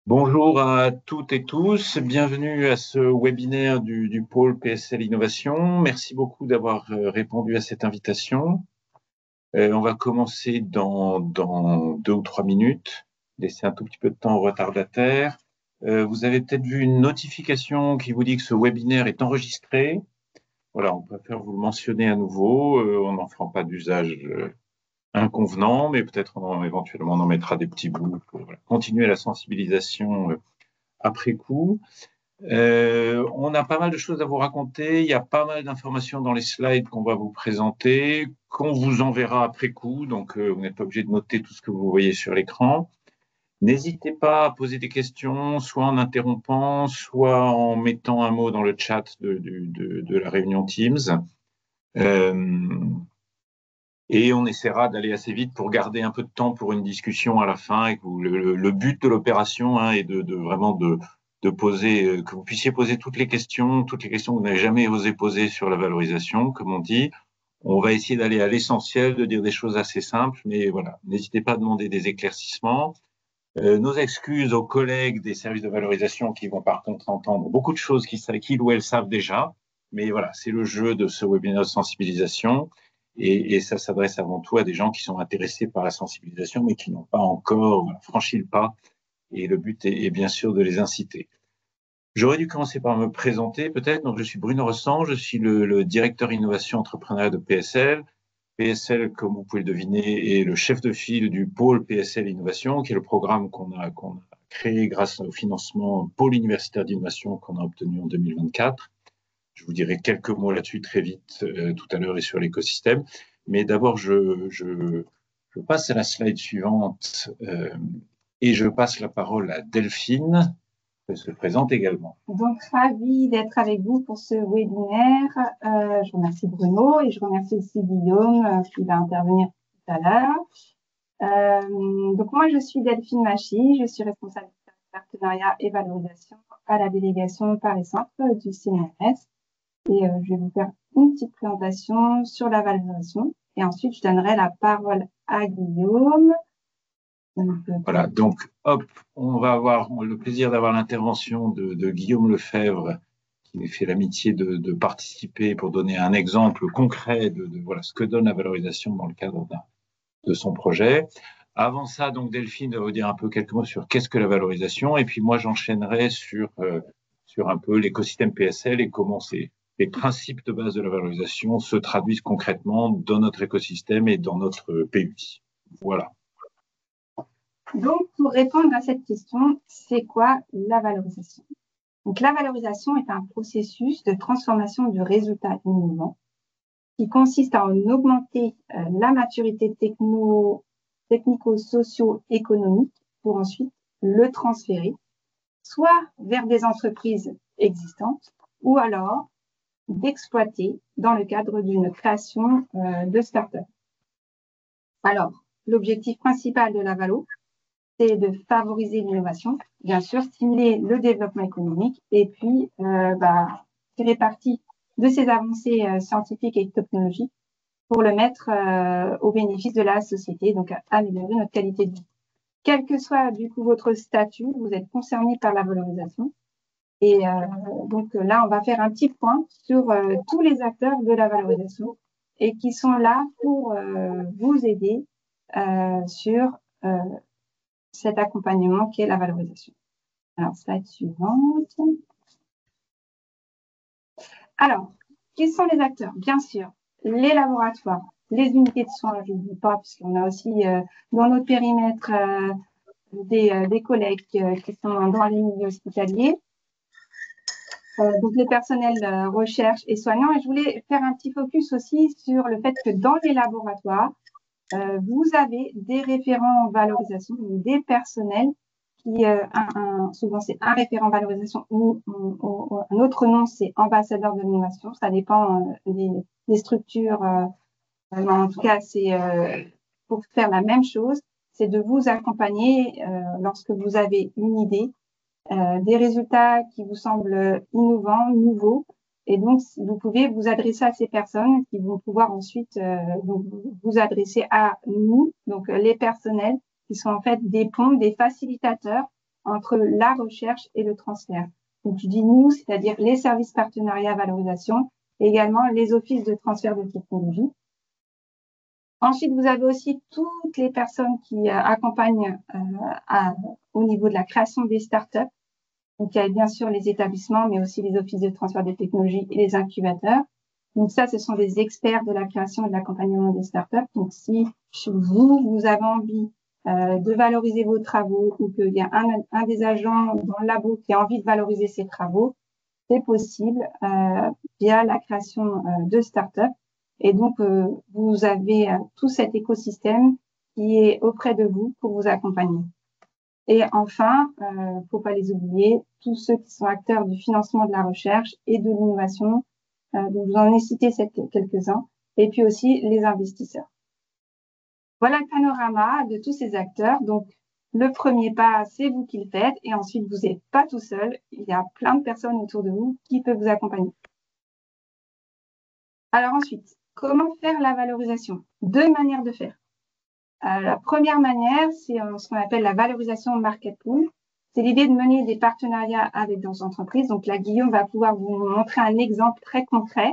Bonjour à toutes et tous, bienvenue à ce webinaire du pôle PSL Innovation. Merci beaucoup d'avoir répondu à cette invitation. On va commencer dans 2 ou 3 minutes, laisser un tout petit peu de temps aux retardataires. Vous avez peut-être vu une notification qui vous dit que ce webinaire est enregistré. Voilà, on préfère vous le mentionner à nouveau, on n'en fera pas d'usage inconvenant, mais peut-être éventuellement on en mettra des petits bouts pour continuer la sensibilisation après coup. On a pas mal de choses à vous raconter, il y a pas mal d'informations dans les slides qu'on va vous présenter, qu'on vous enverra après coup, donc vous n'êtes pas obligé de noter tout ce que vous voyez sur l'écran. N'hésitez pas à poser des questions, soit en interrompant, soit en mettant un mot dans le chat de la réunion Teams. Et on essaiera d'aller assez vite pour garder un peu de temps pour une discussion à la fin. Et que le but de l'opération est vraiment de poser, que vous puissiez poser toutes les questions que vous n'avez jamais osé poser sur la valorisation, comme on dit. On va essayer d'aller à l'essentiel, de dire des choses assez simples, mais voilà, n'hésitez pas à demander des éclaircissements. Nos excuses aux collègues des services de valorisation qui vont par contre entendre beaucoup de choses qu'ils ou elles savent déjà, mais voilà, c'est le jeu de ce webinaire de sensibilisation. Et ça s'adresse avant tout à des gens qui sont intéressés par la sensibilisation, mais qui n'ont pas encore franchi le pas. Et le but est bien sûr de les inciter. J'aurais dû commencer par me présenter peut-être. Donc, je suis Bruno Ressent, je suis le directeur innovation entrepreneuriat de PSL. PSL, comme vous pouvez le deviner, est le chef de file du pôle PSL Innovation, qui est le programme qu'on a créé grâce au financement Pôle universitaire d'innovation qu'on a obtenu en 2024. Je vous dirai quelques mots là-dessus très vite tout à l'heure et sur l'écosystème. Mais d'abord, je passe à la slide suivante et je passe la parole à Delphine, qui se présente également. Donc, ravie d'être avec vous pour ce webinaire. Je remercie Bruno et je remercie aussi Guillaume qui va intervenir tout à l'heure. Donc, moi, je suis Delphine Machy, je suis responsable du partenariat et valorisation à la délégation Paris-Centre du CNRS. Et je vais vous faire une petite présentation sur la valorisation. Et ensuite, je donnerai la parole à Guillaume. Voilà, donc hop, on va avoir le plaisir d'avoir l'intervention de Guillaume Lefebvre, qui nous fait l'amitié de participer pour donner un exemple concret de voilà, ce que donne la valorisation dans le cadre de son projet. Avant ça, donc Delphine va vous dire un peu quelques mots sur qu'est-ce que la valorisation, et puis moi j'enchaînerai sur un peu l'écosystème PSL et comment les principes de base de la valorisation se traduisent concrètement dans notre écosystème et dans notre PUI. Voilà. Donc, pour répondre à cette question, c'est quoi la valorisation? Donc, la valorisation est un processus de transformation du résultat innovant qui consiste à en augmenter la maturité technico-socio-économique pour ensuite le transférer soit vers des entreprises existantes ou alors d'exploiter dans le cadre d'une création de start-up. Alors, l'objectif principal de la valo, c'est de favoriser l'innovation, bien sûr, stimuler le développement économique et puis tirer parti de ces avancées scientifiques et technologiques pour le mettre au bénéfice de la société, donc à améliorer notre qualité de vie. Quel que soit du coup votre statut, vous êtes concerné par la valorisation. Et donc là, on va faire un petit point sur tous les acteurs de la valorisation et qui sont là pour vous aider sur cet accompagnement qu'est la valorisation. Alors, slide suivante. Alors, qui sont les acteurs? Bien sûr, les laboratoires, les unités de soins, je ne dis pas, puisqu'on a aussi dans notre périmètre des collègues qui sont dans les milieux hospitaliers. Donc, les personnels recherche et soignants. Et je voulais faire un petit focus aussi sur le fait que dans les laboratoires, vous avez des référents en valorisation, des personnels qui, souvent c'est un référent valorisation ou un autre nom, c'est ambassadeur de l'innovation. Ça dépend des structures. En tout cas, c'est pour faire la même chose, c'est de vous accompagner lorsque vous avez une idée, des résultats qui vous semblent innovants, nouveaux. Et donc, vous pouvez vous adresser à ces personnes qui vont pouvoir ensuite donc vous adresser à nous, donc les personnels qui sont en fait des ponts, des facilitateurs entre la recherche et le transfert. Donc, je dis nous, c'est-à-dire les services partenariats valorisation, et également les offices de transfert de technologie. Ensuite, vous avez aussi toutes les personnes qui accompagnent au niveau de la création des startups. Donc, il y a bien sûr les établissements, mais aussi les offices de transfert des technologies et les incubateurs. Donc, ça, ce sont des experts de la création et de l'accompagnement des startups. Donc, si chez vous, vous avez envie de valoriser vos travaux ou qu'il y a un des agents dans le labo qui a envie de valoriser ses travaux, c'est possible via la création de startups. Et donc, vous avez tout cet écosystème qui est auprès de vous pour vous accompagner. Et enfin, faut pas les oublier, tous ceux qui sont acteurs du financement de la recherche et de l'innovation. Donc, vous en ai cité quelques-uns. Et puis aussi les investisseurs. Voilà le panorama de tous ces acteurs. Donc, le premier pas, c'est vous qui le faites. Et ensuite, vous n'êtes pas tout seul. Il y a plein de personnes autour de vous qui peuvent vous accompagner. Alors ensuite, comment faire la valorisation? Deux manières de faire. La première manière, c'est ce qu'on appelle la valorisation market pool. C'est l'idée de mener des partenariats avec des entreprises. Donc là, Guillaume va pouvoir vous montrer un exemple très concret.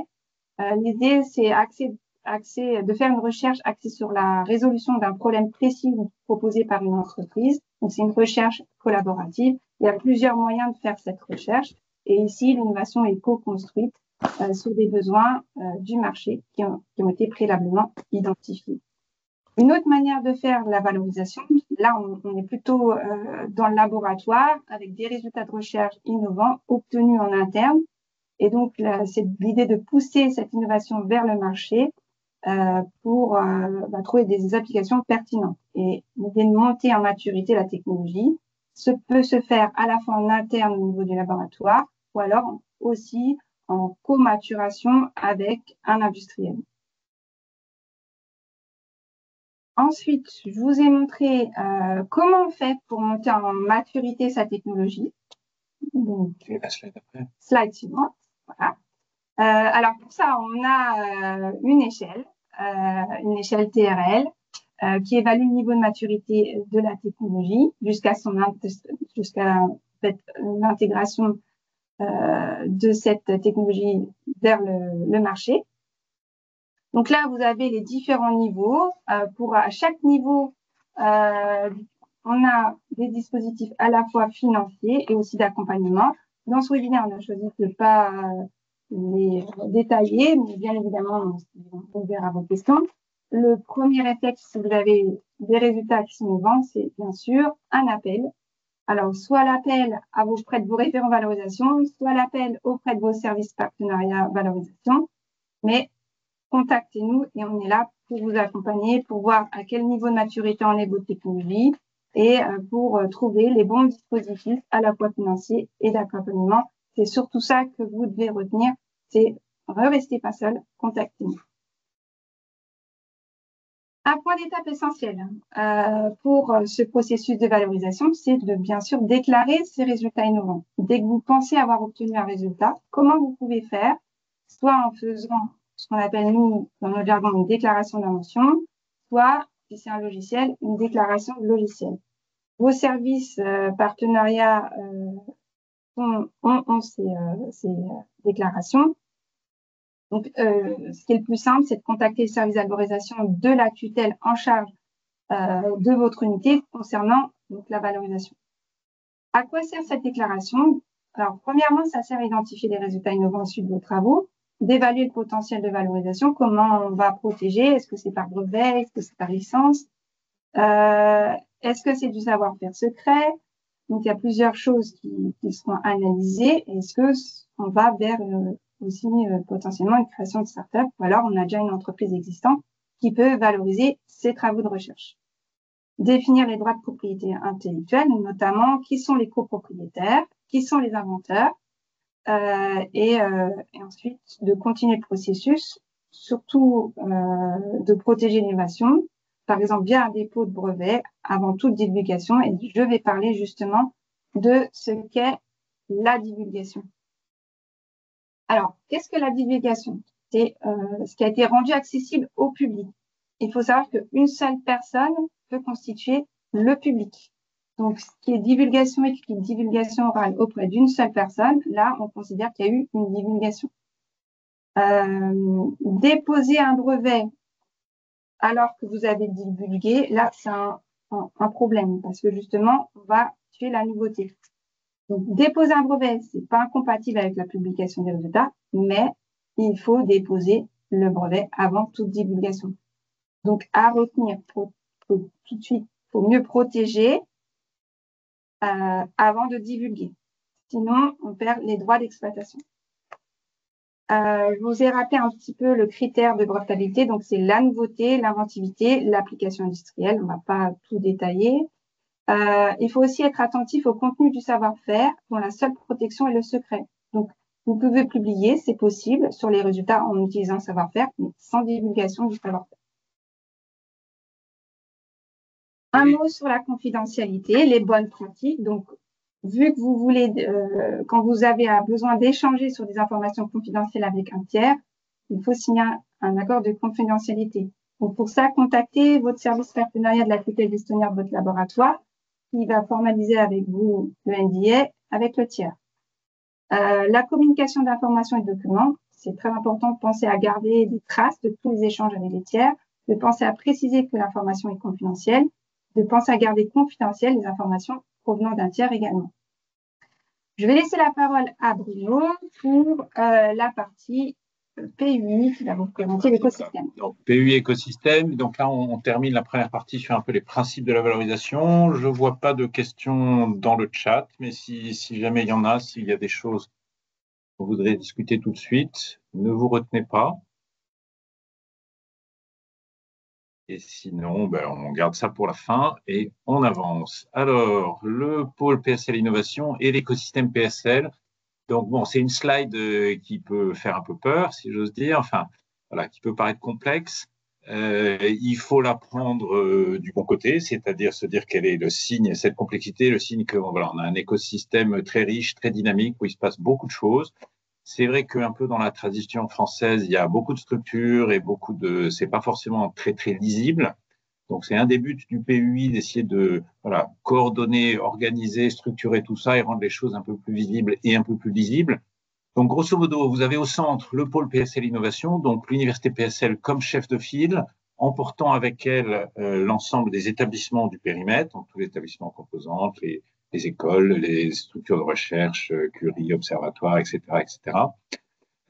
L'idée, c'est de faire une recherche axée sur la résolution d'un problème précis proposé par une entreprise. Donc, c'est une recherche collaborative. Il y a plusieurs moyens de faire cette recherche. Et ici, l'innovation est co-construite sur des besoins du marché qui ont été préalablement identifiés. Une autre manière de faire la valorisation, là, on est plutôt dans le laboratoire avec des résultats de recherche innovants obtenus en interne. Et donc, c'est l'idée de pousser cette innovation vers le marché pour trouver des applications pertinentes. Et l'idée de monter en maturité la technologie peut se faire à la fois en interne au niveau du laboratoire ou alors aussi en co-maturation avec un industriel. Ensuite, je vous ai montré comment on fait pour monter en maturité sa technologie. Donc, la slide après. Slide suivante. Voilà. Alors pour ça, on a une échelle TRL qui évalue le niveau de maturité de la technologie jusqu'à l'intégration de cette technologie vers le marché. Donc là, vous avez les différents niveaux. À chaque niveau, on a des dispositifs à la fois financiers et aussi d'accompagnement. Dans ce webinaire, on a choisi de ne pas les détailler, mais bien évidemment, on verra vos questions. Le premier réflexe, si vous avez des résultats qui sont innovants, c'est bien sûr un appel. Alors, soit l'appel auprès de vos référents valorisation, soit l'appel auprès de vos services partenariats valorisation, mais contactez-nous et on est là pour vous accompagner, pour voir à quel niveau de maturité en est votre technologie et pour trouver les bons dispositifs à la fois financiers et d'accompagnement. C'est surtout ça que vous devez retenir, c'est ne restez pas seul, contactez-nous. Un point d'étape essentiel pour ce processus de valorisation, c'est de bien sûr déclarer ces résultats innovants. Dès que vous pensez avoir obtenu un résultat, comment vous pouvez faire? Soit en faisant ce qu'on appelle, nous, dans notre jargon, une déclaration d'invention, soit, si c'est un logiciel, une déclaration de logiciel. Vos services partenariats ont ces déclarations. Donc, ce qui est le plus simple, c'est de contacter le service de valorisation de la tutelle en charge de votre unité concernant donc, la valorisation. À quoi sert cette déclaration? Alors, premièrement, ça sert à identifier les résultats innovants issus de vos travaux, d'évaluer le potentiel de valorisation, comment on va protéger, est-ce que c'est par brevet, est-ce que c'est par licence, est-ce que c'est du savoir-faire secret? Donc, il y a plusieurs choses qui seront analysées. Est-ce que on va vers aussi potentiellement une création de start-up ou alors on a déjà une entreprise existante qui peut valoriser ses travaux de recherche. Définir les droits de propriété intellectuelle, notamment qui sont les copropriétaires, qui sont les inventeurs, et ensuite de continuer le processus, surtout de protéger l'innovation, par exemple via un dépôt de brevet avant toute divulgation. Et je vais parler justement de ce qu'est la divulgation. Alors, qu'est-ce que la divulgation? C'est ce qui a été rendu accessible au public. Il faut savoir qu'une seule personne peut constituer le public. Donc, ce qui est divulgation écrite, divulgation orale auprès d'une seule personne, là, on considère qu'il y a eu une divulgation. Déposer un brevet alors que vous avez divulgué, là, c'est un problème parce que justement, on va tuer la nouveauté. Donc, déposer un brevet, c'est pas incompatible avec la publication des résultats, mais il faut déposer le brevet avant toute divulgation. Donc, à retenir, tout de suite, faut mieux protéger avant de divulguer. Sinon, on perd les droits d'exploitation. Je vous ai rappelé un petit peu le critère de brevetabilité. Donc, c'est la nouveauté, l'inventivité, l'application industrielle. On ne va pas tout détailler. Il faut aussi être attentif au contenu du savoir-faire dont la seule protection est le secret. Donc, vous pouvez publier, c'est possible, sur les résultats en utilisant le savoir-faire, mais sans divulgation du savoir-faire. Un mot sur la confidentialité, les bonnes pratiques. Donc, vu que vous voulez, quand vous avez besoin d'échanger sur des informations confidentielles avec un tiers, il faut signer un accord de confidentialité. Donc, pour ça, contactez votre service partenariat de la tutelle gestionnaire de votre laboratoire qui va formaliser avec vous le NDA avec le tiers. La communication d'informations et de documents, c'est très important de penser à garder des traces de tous les échanges avec les tiers, de penser à préciser que l'information est confidentielle, de penser à garder confidentielles les informations provenant d'un tiers également. Je vais laisser la parole à Bruno pour la partie PUI qui va vous présenter l'écosystème. Donc, PUI écosystème. Donc là, on termine la première partie sur un peu les principes de la valorisation. Je ne vois pas de questions dans le chat, mais si jamais il y en a, s'il y a des choses qu'on voudrait discuter tout de suite, ne vous retenez pas. Et sinon, ben, on garde ça pour la fin et on avance. Alors, le pôle PSL Innovation et l'écosystème PSL. Donc, bon, c'est une slide qui peut faire un peu peur, si j'ose dire, enfin, voilà, qui peut paraître complexe. Il faut la prendre du bon côté, c'est-à-dire se dire quel est le signe, cette complexité, le signe que voilà, on a un écosystème très riche, très dynamique, où il se passe beaucoup de choses. C'est vrai qu'un peu dans la tradition française, il y a beaucoup de structures et beaucoup de, c'est pas forcément très, très lisible. Donc, c'est un des buts du PUI d'essayer de voilà, coordonner, organiser, structurer tout ça et rendre les choses un peu plus visibles et un peu plus lisibles. Donc, grosso modo, vous avez au centre le pôle PSL Innovation, donc l'université PSL comme chef de file, emportant avec elle l'ensemble des établissements du périmètre, donc tous les établissements composantes, les écoles, les structures de recherche, Curie, observatoires, etc., etc.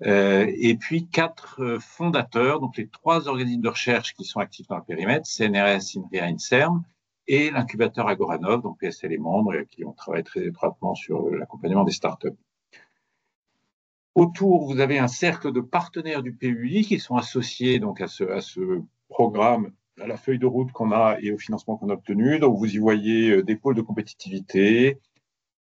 Et puis 4 fondateurs, donc les 3 organismes de recherche qui sont actifs dans le périmètre, CNRS, INRIA, INSERM, et l'incubateur Agoranov, donc PSL est membre et qui ont travaillé très étroitement sur l'accompagnement des startups. Autour, vous avez un cercle de partenaires du PUI qui sont associés donc à ce programme, à la feuille de route qu'on a et au financement qu'on a obtenu. Donc vous y voyez des pôles de compétitivité,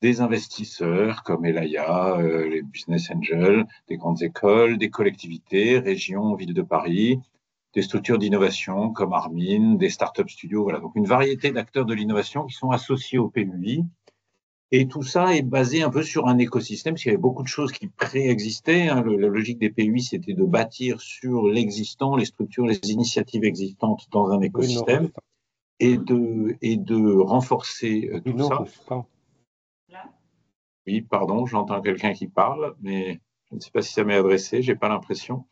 des investisseurs comme Elaya, les business angels, des grandes écoles, des collectivités, régions, villes de Paris, des structures d'innovation comme Armin, des startup studios, voilà. Donc une variété d'acteurs de l'innovation qui sont associés au PUI. Et tout ça est basé un peu sur un écosystème, parce qu'il y avait beaucoup de choses qui préexistaient. Hein. La logique des PUI, c'était de bâtir sur l'existant, les structures, les initiatives existantes dans un écosystème et de renforcer tout ça. Oui, pardon, j'entends quelqu'un qui parle, mais je ne sais pas si ça m'est adressé, je n'ai pas l'impression.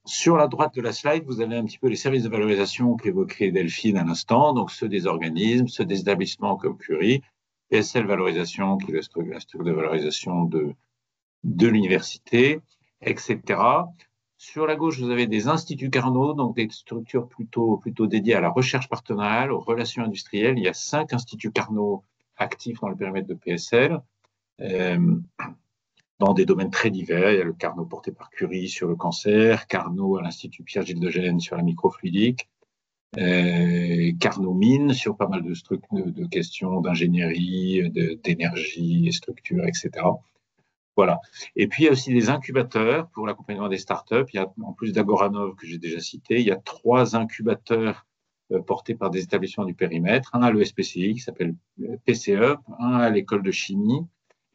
Sur la droite de la slide, vous avez un petit peu les services de valorisation qu'évoquait Delphine à l'instant, donc ceux des organismes, ceux des établissements comme Curie, PSL Valorisation, qui est la structure de valorisation de l'université, etc. Sur la gauche, vous avez des instituts Carnot, donc des structures plutôt dédiées à la recherche partenariale, aux relations industrielles. Il y a 5 instituts Carnot actifs dans le périmètre de PSL, dans des domaines très divers. Il y a le Carnot porté par Curie sur le cancer, Carnot à l'Institut Pierre-Gilles de Gênes sur la microfluidique, Carnot Mines sur pas mal de questions d'ingénierie, d'énergie, et structures, etc. Voilà. Et puis, il y a aussi des incubateurs pour l'accompagnement des startups. Il y a, en plus d'Agoranov, que j'ai déjà cité, il y a 3 incubateurs portés par des établissements du périmètre. Un à l'ESPCI, qui s'appelle PCE, un à l'école de chimie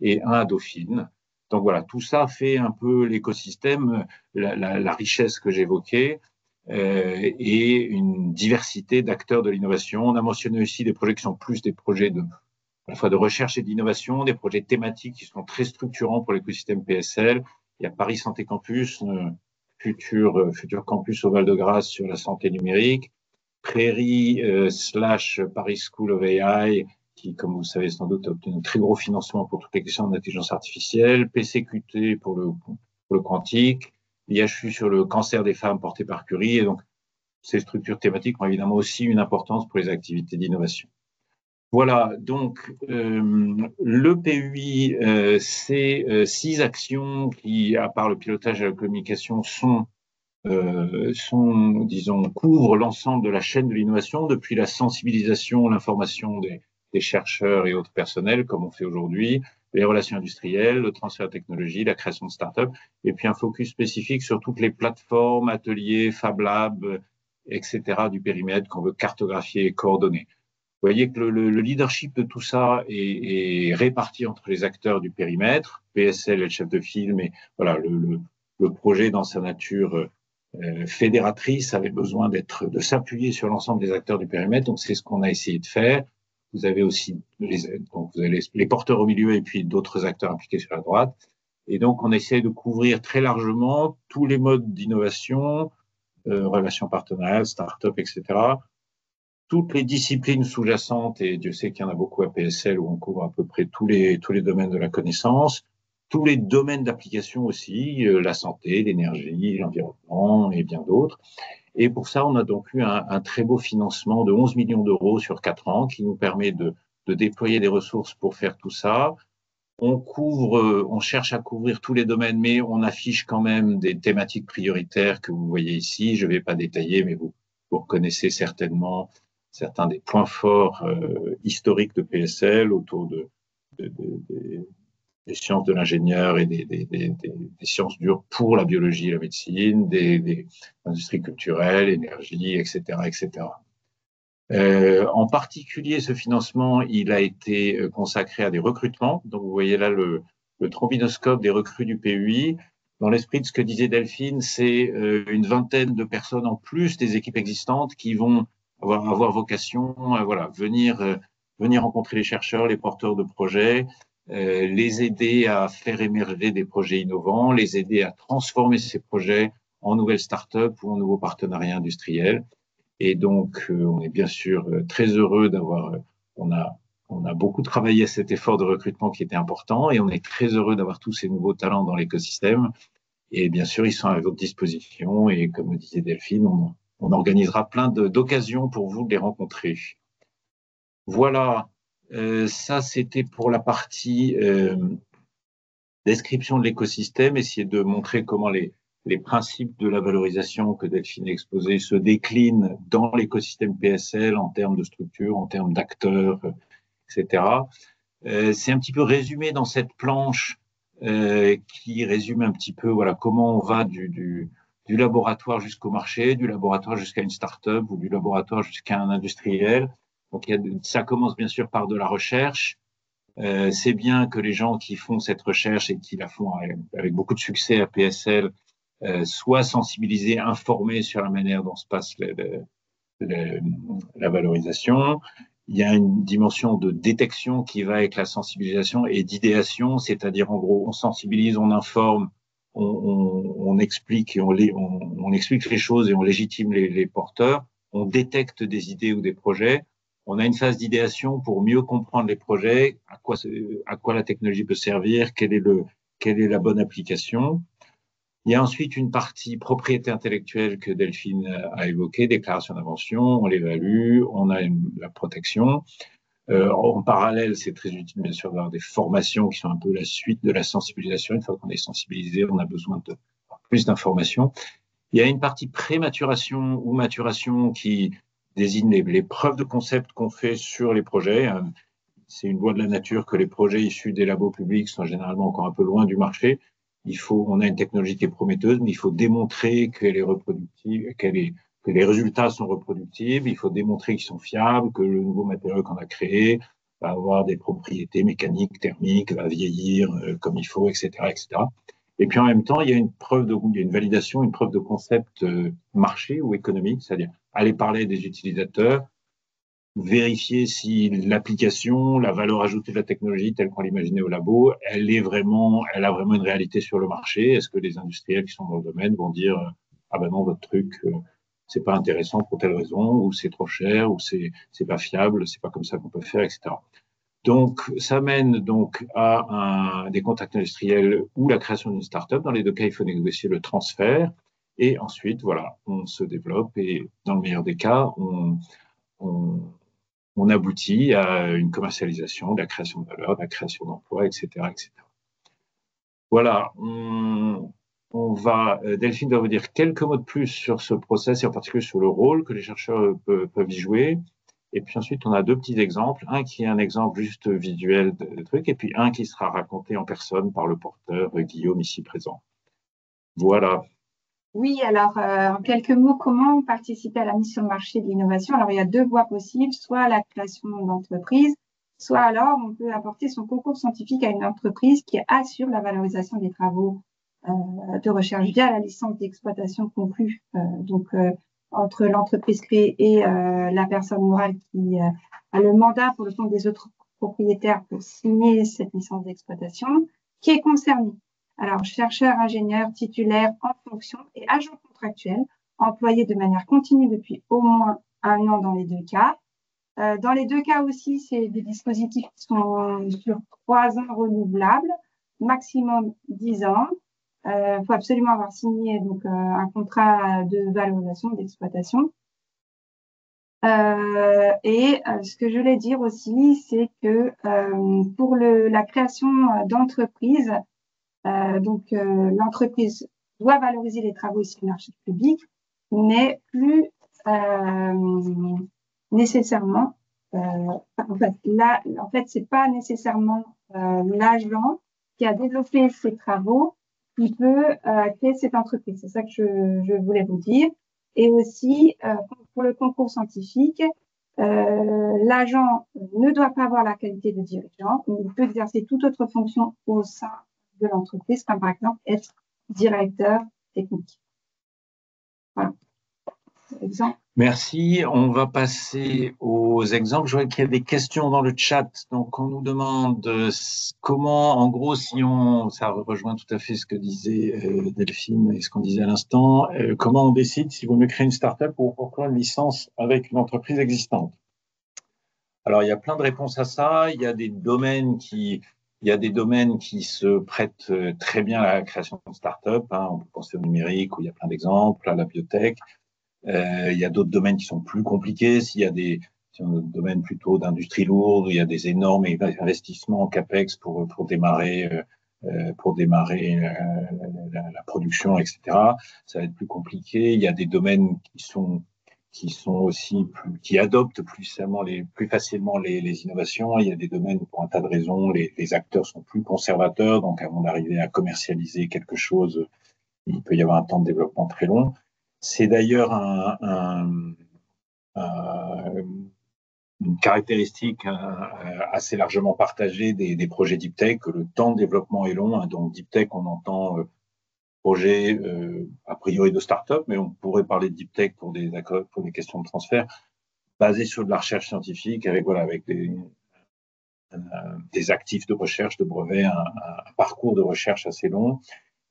et un à Dauphine. Donc voilà, tout ça fait un peu l'écosystème, la richesse que j'évoquais. et une diversité d'acteurs de l'innovation. On a mentionné aussi des projets qui sont plus des projets à la fois de recherche et d'innovation, des projets thématiques qui sont très structurants pour l'écosystème PSL. Il y a Paris Santé Campus, futur campus au Val-de-Grâce sur la santé numérique, Prairie / Paris School of AI, qui, comme vous le savez sans doute, a obtenu un très gros financement pour toutes les questions d'intelligence artificielle, PCQT pour le quantique, l'IHU sur le cancer des femmes porté par Curie. Et donc, ces structures thématiques ont évidemment aussi une importance pour les activités d'innovation. Voilà, donc le PUI, c'est 6 actions qui, à part le pilotage et la communication, disons, couvrent l'ensemble de la chaîne de l'innovation, depuis la sensibilisation, l'information des chercheurs et autres personnels, comme on fait aujourd'hui, les relations industrielles, le transfert de technologie, la création de start-up, et puis un focus spécifique sur toutes les plateformes, ateliers, Fab Lab, etc. du périmètre qu'on veut cartographier et coordonner. Vous voyez que le leadership de tout ça est réparti entre les acteurs du périmètre, PSL et le chef de file, mais voilà, le projet dans sa nature fédératrice avait besoin de s'appuyer sur l'ensemble des acteurs du périmètre, donc c'est ce qu'on a essayé de faire. Vous avez aussi les porteurs au milieu et puis d'autres acteurs impliqués sur la droite. Et donc, on essaie de couvrir très largement tous les modes d'innovation, relations partenariales, start-up, etc., toutes les disciplines sous-jacentes, et Dieu sait qu'il y en a beaucoup à PSL où on couvre à peu près tous les domaines de la connaissance, tous les domaines d'application aussi, la santé, l'énergie, l'environnement et bien d'autres. Et pour ça, on a donc eu un très beau financement de 11 millions d'euros sur 4 ans qui nous permet de déployer des ressources pour faire tout ça. On cherche à couvrir tous les domaines, mais on affiche quand même des thématiques prioritaires que vous voyez ici. Je ne vais pas détailler, mais vous reconnaissez certainement certains des points forts historiques de PSL autour des sciences de l'ingénieur et des sciences dures pour la biologie et la médecine, des industries culturelles, énergie, etc., etc. En particulier, ce financement, il a été consacré à des recrutements. Donc, vous voyez là le trombinoscope des recrues du PUI. Dans l'esprit de ce que disait Delphine, c'est une vingtaine de personnes en plus des équipes existantes qui vont avoir vocation à venir rencontrer les chercheurs, les porteurs de projets, les aider à faire émerger des projets innovants, les aider à transformer ces projets en nouvelles startups ou en nouveaux partenariats industriels. Et donc, on est bien sûr très heureux on a beaucoup travaillé à cet effort de recrutement qui était important et on est très heureux d'avoir tous ces nouveaux talents dans l'écosystème. Et bien sûr, ils sont à votre disposition et comme disait Delphine, on organisera plein d'occasions pour vous de les rencontrer. Voilà, ça c'était pour la partie description de l'écosystème, essayer de montrer comment les principes de la valorisation que Delphine a exposés se déclinent dans l'écosystème PSL en termes de structure, en termes d'acteurs, etc. C'est un petit peu résumé dans cette planche qui résume un petit peu comment on va du laboratoire jusqu'au marché, du laboratoire jusqu'à une start-up ou du laboratoire jusqu'à un industriel. Donc, ça commence bien sûr par de la recherche. C'est bien que les gens qui font cette recherche et qui la font avec beaucoup de succès à PSL soient sensibilisés, informés sur la manière dont se passe la valorisation. Il y a une dimension de détection qui va avec la sensibilisation et d'idéation, c'est-à-dire en gros, on sensibilise, on informe, on explique et on explique les choses et on légitime les porteurs, on détecte des idées ou des projets. On a une phase d'idéation pour mieux comprendre les projets, à quoi la technologie peut servir, quelle est la bonne application. Il y a ensuite une partie propriété intellectuelle que Delphine a évoquée, déclaration d'invention, on l'évalue, on a la protection. En parallèle, c'est très utile, bien sûr, d'avoir des formations qui sont un peu la suite de la sensibilisation. Une fois qu'on est sensibilisé, on a besoin de plus d'informations. Il y a une partie pré-maturation ou maturation qui désigne les preuves de concept qu'on fait sur les projets. C'est une loi de la nature que les projets issus des labos publics sont généralement encore un peu loin du marché. On a une technologie qui est prometteuse, mais il faut démontrer qu'elle est reproductible, que les résultats sont reproductibles. Il faut démontrer qu'ils sont fiables, que le nouveau matériau qu'on a créé va avoir des propriétés mécaniques, thermiques, va vieillir comme il faut, etc., etc. Et puis en même temps, il y a il y a une validation, une preuve de concept marché ou économique, c'est-à-dire aller parler des utilisateurs, vérifier si l'application, la valeur ajoutée de la technologie telle qu'on l'imaginait au labo, elle a vraiment une réalité sur le marché. Est-ce que les industriels qui sont dans le domaine vont dire ah ben non, votre truc c'est pas intéressant pour telle raison, ou c'est trop cher, ou c'est pas fiable, c'est pas comme ça qu'on peut faire, etc. Donc, ça mène donc à des contacts industriels ou la création d'une start-up. Dans les deux cas, il faut négocier le transfert. Et ensuite, voilà, on se développe et dans le meilleur des cas, on, on aboutit à une commercialisation, de la création de valeur, de la création d'emplois, etc., etc. Voilà, Delphine va vous dire quelques mots de plus sur ce process et en particulier sur le rôle que les chercheurs peuvent y jouer. Et puis ensuite, on a deux petits exemples. Un qui est un exemple juste visuel de truc, et puis un qui sera raconté en personne par le porteur Guillaume ici présent. Voilà. Oui, alors en quelques mots, comment participer à la mise sur le marché de l'innovation? Alors il y a deux voies possibles, soit la création d'entreprise, soit alors on peut apporter son concours scientifique à une entreprise qui assure la valorisation des travaux de recherche via la licence d'exploitation conclue entre l'entreprise créée et la personne morale qui a le mandat pour le compte des autres propriétaires pour signer cette licence d'exploitation, qui est concernée. Alors, chercheurs, ingénieurs, titulaires en fonction et agents contractuels employés de manière continue depuis au moins 1 an dans les deux cas. Dans les deux cas aussi, c'est des dispositifs qui sont sur 3 ans renouvelables, maximum 10 ans. Faut absolument avoir signé un contrat de valorisation, d'exploitation. Ce que je voulais dire aussi, c'est que pour la création d'entreprises, l'entreprise doit valoriser les travaux issus du marché public, mais plus nécessairement. En fait, c'est pas nécessairement l'agent qui a développé ces travaux qui peut créer cette entreprise. C'est ça que je voulais vous dire. Et aussi, pour le concours scientifique, l'agent ne doit pas avoir la qualité de dirigeant, mais il peut exercer toute autre fonction au sein de l'entreprise, comme par exemple être directeur technique. Voilà. Exemple. Merci. On va passer aux exemples. Je vois qu'il y a des questions dans le chat. Donc, on nous demande comment, en gros, ça rejoint tout à fait ce que disait Delphine et ce qu'on disait à l'instant, comment on décide si vous mieux créer une start-up ou pourquoi une licence avec une entreprise existante. Alors, il y a plein de réponses à ça. Il y a des domaines qui se prêtent très bien à la création de start-up. On peut penser au numérique où il y a plein d'exemples, à la biotech. Il y a d'autres domaines qui sont plus compliqués. S'il y a des domaines plutôt d'industrie lourde, il y a des énormes investissements en capex pour démarrer la production, etc. Ça va être plus compliqué. Il y a des domaines qui adoptent plus facilement les innovations. Il y a des domaines où, pour un tas de raisons, les acteurs sont plus conservateurs. Donc, avant d'arriver à commercialiser quelque chose, il peut y avoir un temps de développement très long. C'est d'ailleurs une caractéristique assez largement partagée des projets Deep Tech, que le temps de développement est long. Donc, Deep Tech, on entend projet a priori de start-up, mais on pourrait parler de Deep Tech pour des questions de transfert, basé sur de la recherche scientifique, avec des actifs de recherche, de brevets, un parcours de recherche assez long.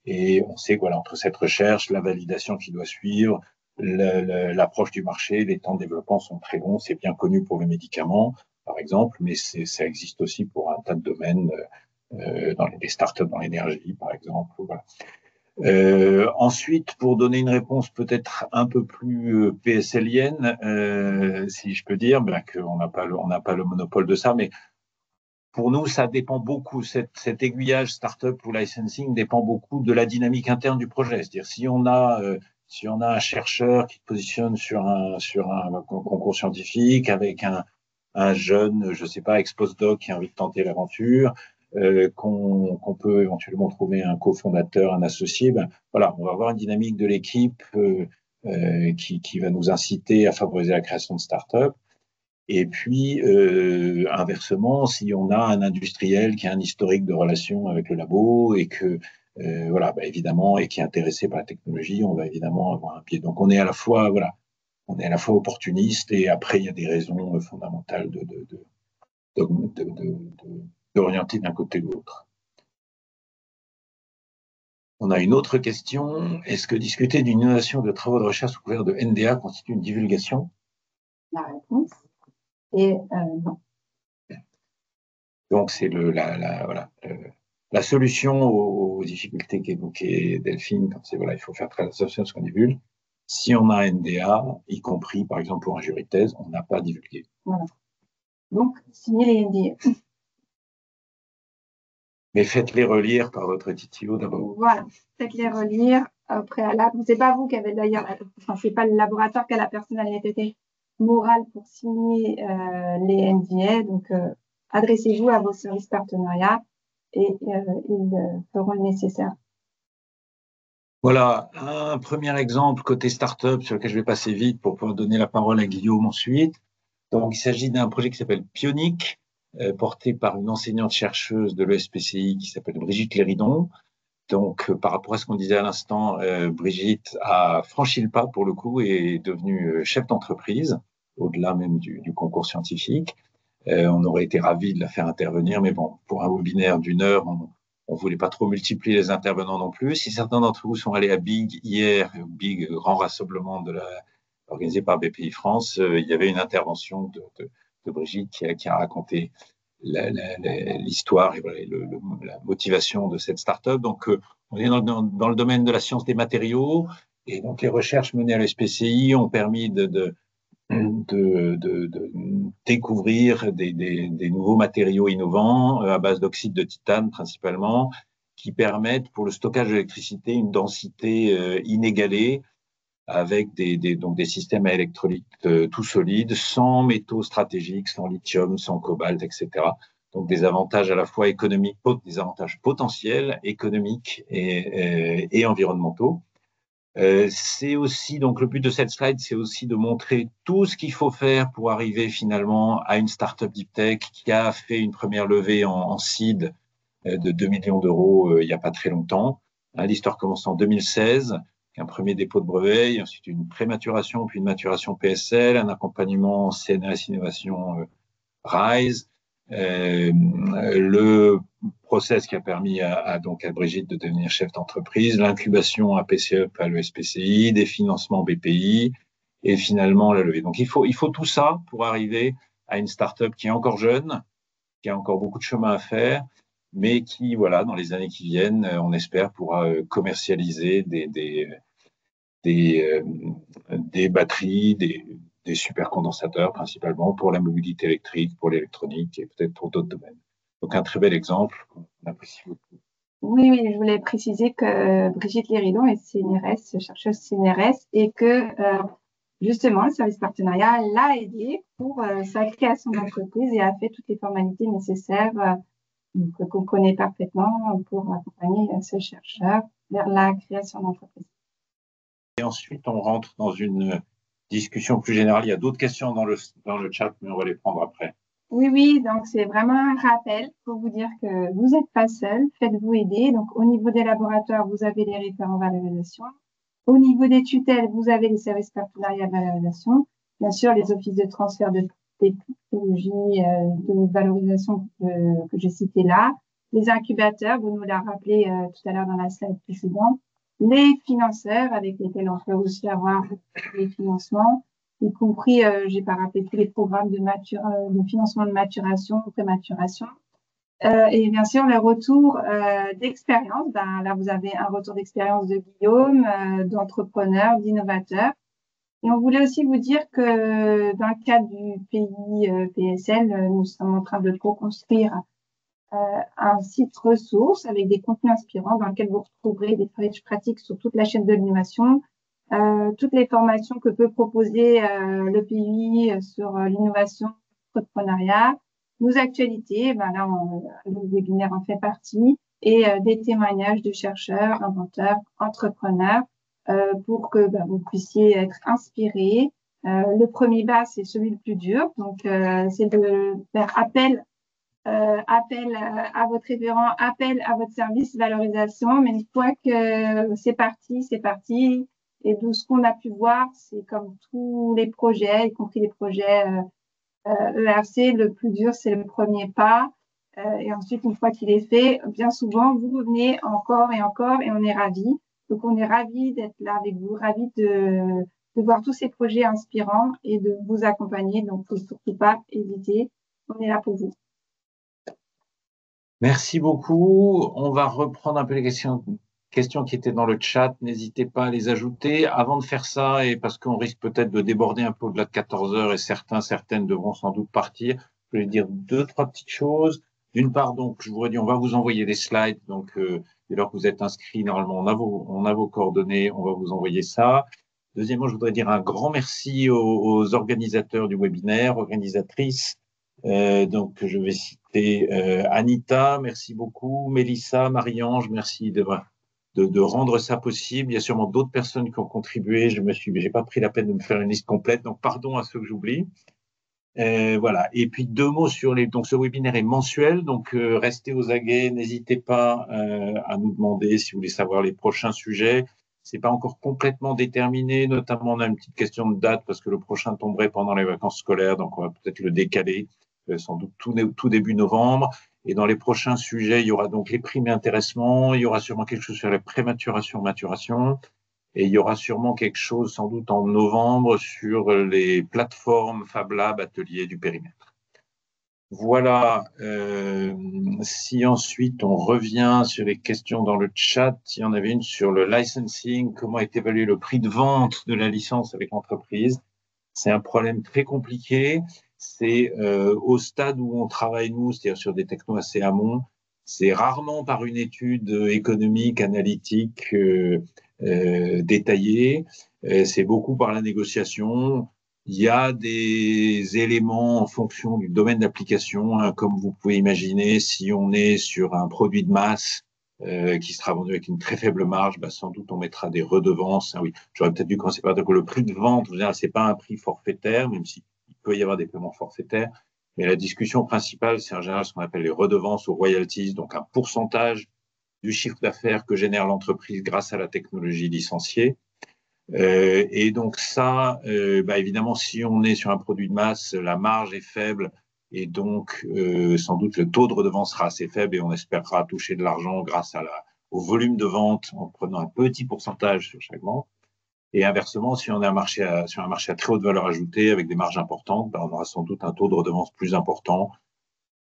Et on sait que entre cette recherche, la validation qui doit suivre, l'approche du marché, les temps de développement sont très longs. C'est bien connu pour le médicament, par exemple, mais ça existe aussi pour un tas de domaines, dans les startups dans l'énergie, par exemple. Voilà. Ensuite, pour donner une réponse peut-être un peu plus PSLienne, si je peux dire, bien qu'on n'a pas le monopole de ça, mais pour nous, ça dépend beaucoup. Cet aiguillage startup ou licensing dépend beaucoup de la dynamique interne du projet. C'est-à-dire, si on a un chercheur qui se positionne sur un concours scientifique avec un jeune, je sais pas, ex-postdoc qui a envie de tenter l'aventure, qu'on peut éventuellement trouver un cofondateur, un associé, voilà, on va avoir une dynamique de l'équipe qui va nous inciter à favoriser la création de startup. Et puis, inversement, si on a un industriel qui a un historique de relation avec le labo et que voilà, bah, évidemment, et qui est intéressé par la technologie, on va évidemment avoir un pied. Donc, on est à la fois, voilà, on est à la fois opportuniste et après, il y a des raisons fondamentales d'orienter d'un côté ou de l'autre. On a une autre question. Est-ce que discuter d'une innovation de travaux de recherche sous couvert de NDA constitue une divulgation? La réponse est non. Donc, c'est voilà, la solution aux difficultés qu'évoquait Delphine, quand c'est, voilà, il faut faire très attention à ce qu'on divulgue. Si on a un NDA, y compris, par exemple, pour un jury de thèse, on n'a pas divulgué. Voilà. Donc, signez les NDA. Mais faites-les relire par votre TTO d'abord. Voilà, faites-les relire au préalable. C'est pas vous qui avez d'ailleurs, enfin, c'est pas le laboratoire qui a la personnalité morale pour signer les NDA. Donc, adressez-vous à vos services partenariats et ils feront le nécessaire. Voilà, un premier exemple côté start-up sur lequel je vais passer vite pour pouvoir donner la parole à Guillaume ensuite. Donc, il s'agit d'un projet qui s'appelle Pionic, porté par une enseignante-chercheuse de l'ESPCI qui s'appelle Brigitte Léridon. Donc, par rapport à ce qu'on disait à l'instant, Brigitte a franchi le pas pour le coup et est devenue chef d'entreprise, au-delà même du concours scientifique. On aurait été ravis de la faire intervenir, mais bon, pour un webinaire d'1 heure, on voulait pas trop multiplier les intervenants non plus. Si certains d'entre vous sont allés à Big hier, Big, grand rassemblement organisé par BPI France, il y avait une intervention de Brigitte qui a raconté l'histoire et voilà, la motivation de cette start-up. Donc, on est dans le domaine de la science des matériaux et donc les recherches menées à l'SPCI ont permis de découvrir des nouveaux matériaux innovants à base d'oxyde de titane principalement, qui permettent pour le stockage de l'électricité une densité inégalée avec donc des systèmes à électrolyte tout solides, sans métaux stratégiques, sans lithium, sans cobalt, etc. Donc des avantages à la fois économiques, des avantages potentiels économiques et environnementaux. C'est aussi, donc le but de cette slide, c'est aussi de montrer tout ce qu'il faut faire pour arriver finalement à une startup deep tech qui a fait une première levée en seed de 2 millions d'euros il n'y a pas très longtemps. L'histoire commence en 2016, un premier dépôt de brevet, ensuite une prématuration, puis une maturation PSL, un accompagnement CNRS Innovation RISE, le process qui a permis donc à Brigitte de devenir chef d'entreprise, l'incubation à PCE à l'ESPCI, des financements BPI et finalement la levée. Donc il faut tout ça pour arriver à une start-up qui est encore jeune, qui a encore beaucoup de chemin à faire, mais qui, voilà, dans les années qui viennent, on espère pourra commercialiser des batteries, des supercondensateurs principalement pour la mobilité électrique, pour l'électronique et peut-être pour d'autres domaines. Donc un très bel exemple qu'on apprécie beaucoup. Oui, oui, je voulais préciser que Brigitte Léridon est CNRS, chercheuse CNRS, et que justement, le service partenariat l'a aidé pour sa création d'entreprise et a fait toutes les formalités nécessaires qu'on connaît parfaitement pour accompagner ce chercheur vers la création d'entreprise. Et ensuite, on rentre dans une discussion plus générale. Il y a d'autres questions dans le chat, mais on va les prendre après. Oui, oui, donc c'est vraiment un rappel pour vous dire que vous n'êtes pas seul, faites-vous aider. Donc, au niveau des laboratoires, vous avez les référents valorisation. Au niveau des tutelles, vous avez les services partenariats de valorisation. Bien sûr, les offices de transfert de technologies de valorisation que j'ai cité là. Les incubateurs, vous nous l'avez rappelé tout à l'heure dans la slide précédente. Les financeurs avec lesquels on peut aussi avoir les financements, y compris, j'ai pas rappelé tous les programmes de financement de maturation, prématuration. Et bien sûr, le retour d'expérience. Ben, là, vous avez un retour d'expérience de Guillaume, d'entrepreneur, d'innovateur. Et on voulait aussi vous dire que dans le cadre du pays PSL, nous sommes en train de co-construire un site ressources avec des contenus inspirants dans lequel vous retrouverez des fiches pratiques sur toute la chaîne de l'innovation, toutes les formations que peut proposer le pays sur l'innovation, l'entrepreneuriat, nos actualités, ben là, le webinaire en fait partie, et des témoignages de chercheurs, inventeurs, entrepreneurs, pour que vous puissiez être inspirés. Le premier bas, c'est celui le plus dur, donc c'est de faire appel appel à votre référent, appel à votre service, valorisation. Mais une fois que c'est parti, c'est parti. Et de ce qu'on a pu voir, c'est comme tous les projets, y compris les projets ERC, le plus dur, c'est le premier pas. Et ensuite, une fois qu'il est fait, bien souvent, vous revenez encore et encore et on est ravis. Donc, on est ravis d'être là avec vous, ravis de voir tous ces projets inspirants et de vous accompagner. Donc, faut surtout pas hésiter. On est là pour vous. Merci beaucoup. On va reprendre un peu les questions qui étaient dans le chat. N'hésitez pas à les ajouter. Avant de faire ça, et parce qu'on risque peut-être de déborder un peu au-delà de 14 heures et certaines devront sans doute partir, je vais dire 2-3 petites choses. D'une part, donc, je vous redis, on va vous envoyer des slides. Donc, dès lors que vous êtes inscrit, normalement, on a vos coordonnées, on va vous envoyer ça. Deuxièmement, je voudrais dire un grand merci aux organisateurs du webinaire, organisatrices. Donc, je vais citer Anita, merci beaucoup, Mélissa, Marie-Ange, merci de rendre ça possible. Il y a sûrement d'autres personnes qui ont contribué. J'ai pas pris la peine de me faire une liste complète, donc pardon à ceux que j'oublie. Voilà. Et puis 2 mots sur donc ce webinaire est mensuel, donc restez aux aguets, n'hésitez pas à nous demander si vous voulez savoir les prochains sujets. C'est pas encore complètement déterminé, notamment on a une petite question de date parce que le prochain tomberait pendant les vacances scolaires, donc on va peut-être le décaler, sans doute tout début novembre. Et dans les prochains sujets, il y aura donc les primes et intéressements, il y aura sûrement quelque chose sur la prématuration, maturation. Et il y aura sûrement quelque chose, sans doute en novembre, sur les plateformes Fab Lab, ateliers du périmètre. Voilà. Si ensuite on revient sur les questions dans le chat, il y en avait une sur le licensing, comment est évalué le prix de vente de la licence avec l'entreprise. C'est un problème très compliqué. C'est au stade où on travaille, nous, c'est-à-dire sur des technos assez amont, c'est rarement par une étude économique, analytique détaillée. C'est beaucoup par la négociation. Il y a des éléments en fonction du domaine d'application, hein, comme vous pouvez imaginer, si on est sur un produit de masse qui sera vendu avec une très faible marge, bah, sans doute on mettra des redevances. Ah oui, j'aurais peut-être dû commencer par dire que le prix de vente, c'est pas un prix forfaitaire, même s'il peut y avoir des paiements forfaitaires. Mais la discussion principale, c'est en général ce qu'on appelle les redevances ou royalties, donc un pourcentage du chiffre d'affaires que génère l'entreprise grâce à la technologie licenciée. Et donc ça, bah évidemment, si on est sur un produit de masse, la marge est faible et donc sans doute le taux de redevance sera assez faible et on espérera toucher de l'argent grâce au volume de vente en prenant un petit pourcentage sur chaque vente. Et inversement, si on est sur un marché à très haute valeur ajoutée avec des marges importantes, bah on aura sans doute un taux de redevance plus important.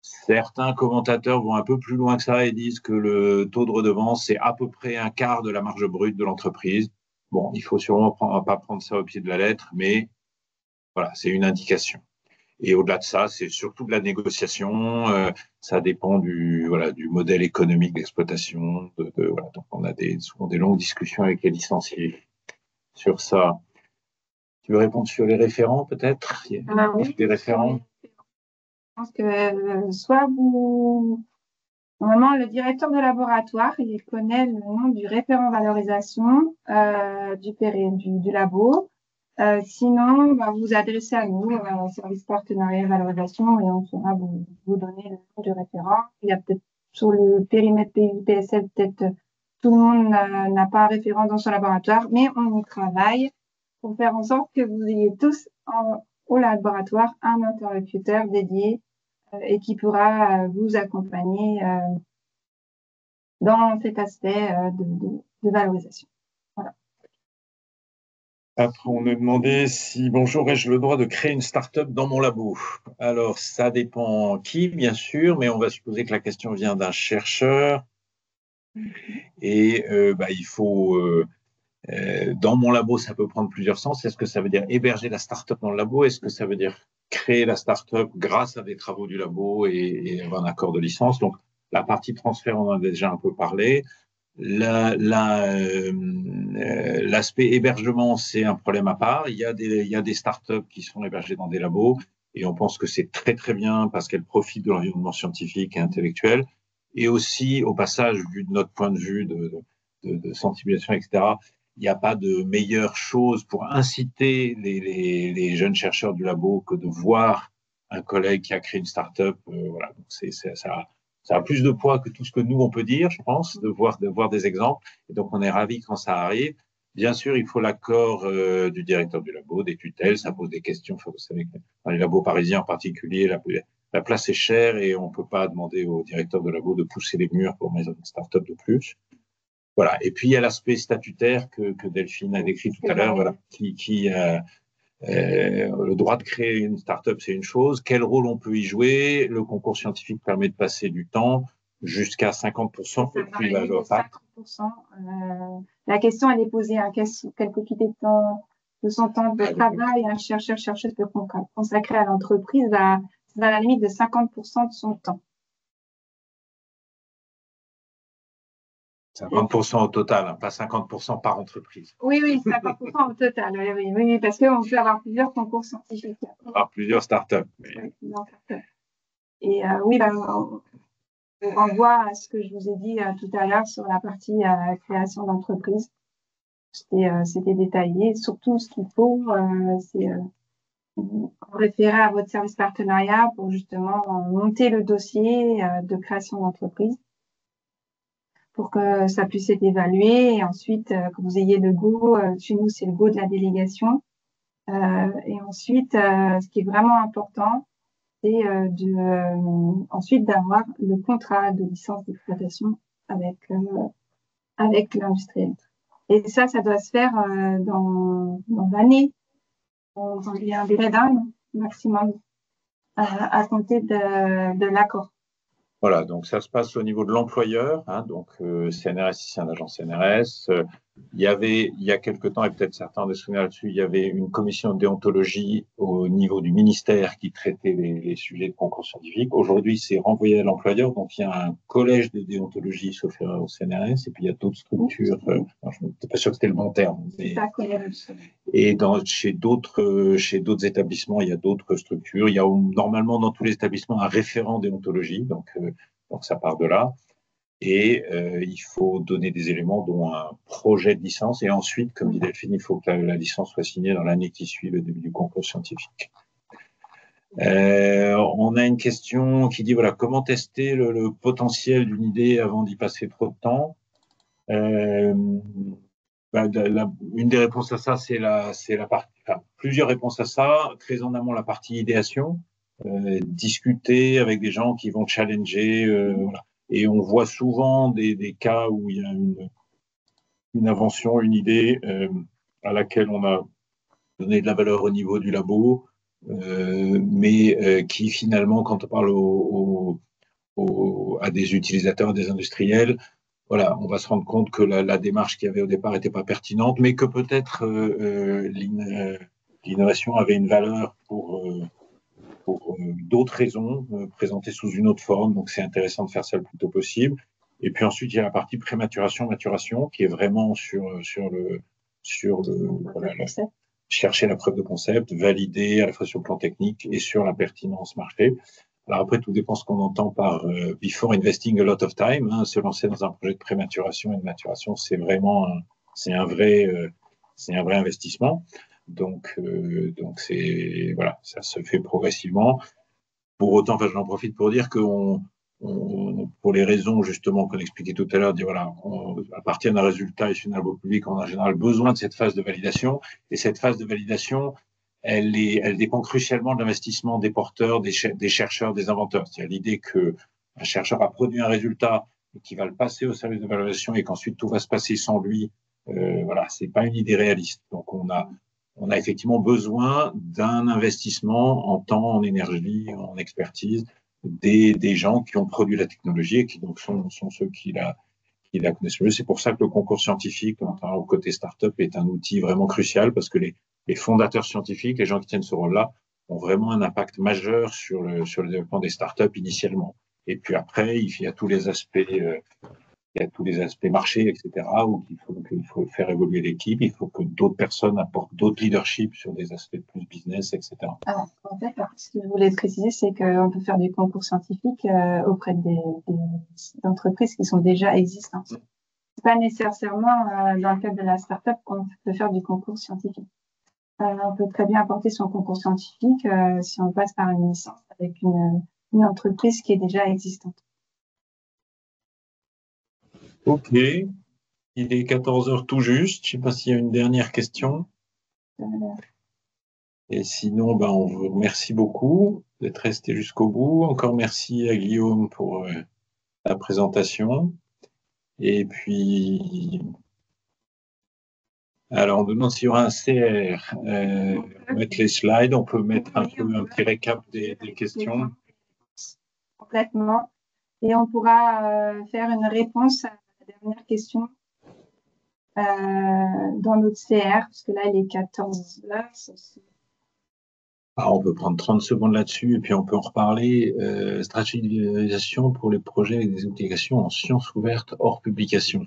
Certains commentateurs vont un peu plus loin que ça et disent que le taux de redevance, c'est à peu près un quart de la marge brute de l'entreprise. Bon, il faut sûrement pas prendre ça au pied de la lettre, mais voilà, c'est une indication. Et au-delà de ça, c'est surtout de la négociation. Ça dépend du modèle économique d'exploitation. Voilà. Donc, on a souvent des longues discussions avec les licenciés sur ça. Tu veux répondre sur les référents, peut-être? Oui, des référents? Je pense que soit vous... Normalement, le directeur de laboratoire, il connaît le nom du référent valorisation du labo. Sinon, bah, vous adressez à nous, au service partenariat valorisation, et on saura vous donner le nom du référent. Il y a peut-être sur le périmètre PSL, peut-être tout le monde n'a pas un référent dans son laboratoire, mais on y travaille pour faire en sorte que vous ayez tous au laboratoire un interlocuteur dédié et qui pourra vous accompagner dans cet aspect de valorisation. Voilà. Après, on me demandait si, bonjour, ai-je le droit de créer une start-up dans mon labo? Alors, ça dépend qui, bien sûr, mais on va supposer que la question vient d'un chercheur. Et bah, il faut, dans mon labo, ça peut prendre plusieurs sens. Est-ce que ça veut dire héberger la start-up dans le labo? Est-ce que ça veut dire créer la start-up grâce à des travaux du labo et avoir un accord de licence? Donc, la partie transfert, on en a déjà un peu parlé. L'aspect hébergement, c'est un problème à part. Il y a des startups qui sont hébergées dans des labos et on pense que c'est très très bien parce qu'elles profitent de l'environnement scientifique et intellectuel. Et aussi, au passage, vu de notre point de vue de sensibilisation, etc., il n'y a pas de meilleure chose pour inciter les jeunes chercheurs du labo que de voir un collègue qui a créé une start-up. Voilà, donc ça a plus de poids que tout ce que nous on peut dire, je pense, de voir des exemples. Et donc on est ravis quand ça arrive. Bien sûr, il faut l'accord du directeur du labo, des tutelles, ça pose des questions. Vous savez que dans les labos parisiens en particulier, la place est chère et on ne peut pas demander au directeur de labo de pousser les murs pour mettre une start-up de plus. Voilà. Et puis il y a l'aspect statutaire que Delphine a décrit tout à l'heure, voilà, le droit de créer une start-up, c'est une chose. Quel rôle on peut y jouer? Le concours scientifique permet de passer du temps jusqu'à 50%. Puis la loi 50%. La question, elle est posée à quelle quantité de son temps de travail un chercheur-chercheuse peut consacrer à l'entreprise c'est dans la limite de 50% de son temps. 50% au total, hein, pas 50% par entreprise. Oui, 50% au total. Oui, parce qu'on peut avoir plusieurs concours scientifiques. Avoir plusieurs startups. Oui, et oui, on renvoie à ce que je vous ai dit tout à l'heure sur la partie création d'entreprise. C'était détaillé. Surtout, ce qu'il faut, c'est référer à votre service partenariat pour justement monter le dossier de création d'entreprise pour que ça puisse être évalué et ensuite que vous ayez le go. Chez nous, c'est le go de la délégation. Et ensuite, ce qui est vraiment important, c'est ensuite d'avoir le contrat de licence d'exploitation avec l'industriel. Et ça doit se faire dans l'année. Il y a un délai d'un an maximum à compter de l'accord. Voilà, donc ça se passe au niveau de l'employeur, hein, donc CNRS, si c'est un agent CNRS. Il y a quelque temps, et peut-être certains ont des souvenirs là-dessus, il y avait une commission de déontologie au niveau du ministère qui traitait les sujets de concours scientifiques. Aujourd'hui, c'est renvoyé à l'employeur, donc il y a un collège de déontologie, sauf au CNRS, et puis il y a d'autres structures. Je n'étais pas sûr que c'était le bon terme. Mais... Et chez d'autres établissements, il y a d'autres structures. Il y a normalement dans tous les établissements un référent déontologie, donc ça part de là. Et il faut donner des éléments, dont un projet de licence. Et ensuite, comme dit Delphine, il faut que la licence soit signée dans l'année qui suit le début du concours scientifique. On a une question qui dit, voilà, comment tester le potentiel d'une idée avant d'y passer trop de temps? Une des réponses à ça, c'est la partie, enfin, plusieurs réponses à ça. Très en amont, la partie idéation, discuter avec des gens qui vont challenger. Voilà. Et on voit souvent des cas où il y a une invention, une idée à laquelle on a donné de la valeur au niveau du labo, mais qui finalement, quand on parle à des utilisateurs, des industriels, voilà, on va se rendre compte que la démarche qu'il y avait au départ n'était pas pertinente, mais que peut-être l'innovation avait une valeur pour d'autres raisons, présentées sous une autre forme. Donc, c'est intéressant de faire ça le plus tôt possible. Et puis ensuite, il y a la partie prématuration-maturation qui est vraiment chercher la preuve de concept, valider à la fois sur le plan technique et sur la pertinence marché. Alors après, tout dépend ce qu'on entend par before investing a lot of time. Hein, se lancer dans un projet de prématuration et de maturation, c'est un vrai investissement. Donc c'est voilà, ça se fait progressivement. Pour autant, enfin, j'en profite pour dire que pour les raisons justement qu'on expliquait tout à l'heure, voilà, à partir d'un résultat issu d'un labo public, on a en général besoin de cette phase de validation. Et cette phase de validation, elle dépend crucialement de l'investissement des porteurs, des chercheurs, des inventeurs. C'est-à-dire l'idée qu'un chercheur a produit un résultat et qu'il va le passer au service de valorisation et qu'ensuite tout va se passer sans lui. Voilà, c'est pas une idée réaliste. Donc on a effectivement besoin d'un investissement en temps, en énergie, en expertise des gens qui ont produit la technologie et qui donc sont ceux qui la connaissent mieux. C'est pour ça que le concours scientifique, au côté start-up, est un outil vraiment crucial parce que les fondateurs scientifiques, les gens qui tiennent ce rôle-là, ont vraiment un impact majeur sur le développement des startups initialement. Et puis après, il y a tous les aspects marchés, etc., où il faut faire évoluer l'équipe, il faut que d'autres personnes apportent d'autres leaderships sur des aspects plus business, etc. Alors, en fait, ce que je voulais préciser, c'est qu'on peut faire des concours scientifiques auprès d'entreprises qui sont déjà existantes. C'est pas nécessairement dans le cadre de la start-up qu'on peut faire du concours scientifique. On peut très bien apporter son concours scientifique si on passe par une licence avec une entreprise qui est déjà existante. Ok, il est 14 heures tout juste. Je ne sais pas s'il y a une dernière question. Et sinon, on vous remercie beaucoup d'être resté jusqu'au bout. Encore merci à Guillaume pour la présentation. Et puis, alors, on demande s'il y aura un CR. Mettre les slides, on peut mettre un petit récap des questions. Complètement. Et on pourra faire une réponse à la dernière question dans notre CR, parce que là, il est 14 heures. On peut prendre 30 secondes là-dessus et puis on peut en reparler. Stratégie de valorisation pour les projets avec des applications en sciences ouvertes hors publication.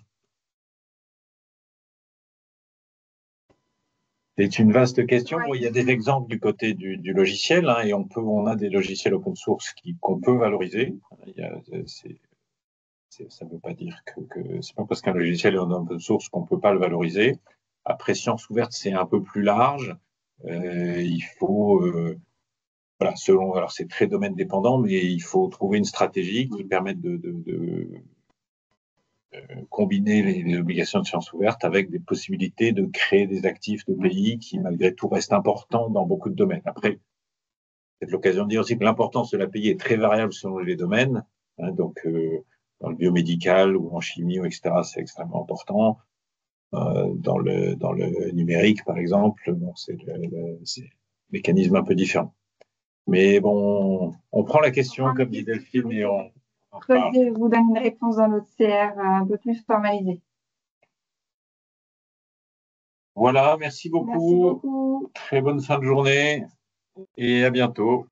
C'est une vaste question. Bon, il y a des exemples du côté du logiciel et on a des logiciels open source qu'on peut valoriser. Ça ne veut pas dire que c'est pas parce qu'un logiciel est en open source qu'on ne peut pas le valoriser. Après, sciences ouvertes, c'est un peu plus large. Il faut voilà, alors c'est très domaine dépendant, mais il faut trouver une stratégie qui permette de combiner les obligations de sciences ouvertes avec des possibilités de créer des actifs de pays qui, malgré tout, restent importants dans beaucoup de domaines. Après, c'est l'occasion de dire aussi que l'importance de l'API est très variable selon les domaines. Donc, dans le biomédical ou en chimie, etc., c'est extrêmement important. Dans le numérique, par exemple, c'est un mécanisme un peu différent. Mais bon, on prend la question, comme dit Delphine, et on parle. Je vous donne une réponse dans notre CR un peu plus formalisée. Voilà, merci beaucoup. Merci beaucoup. Très bonne fin de journée et à bientôt.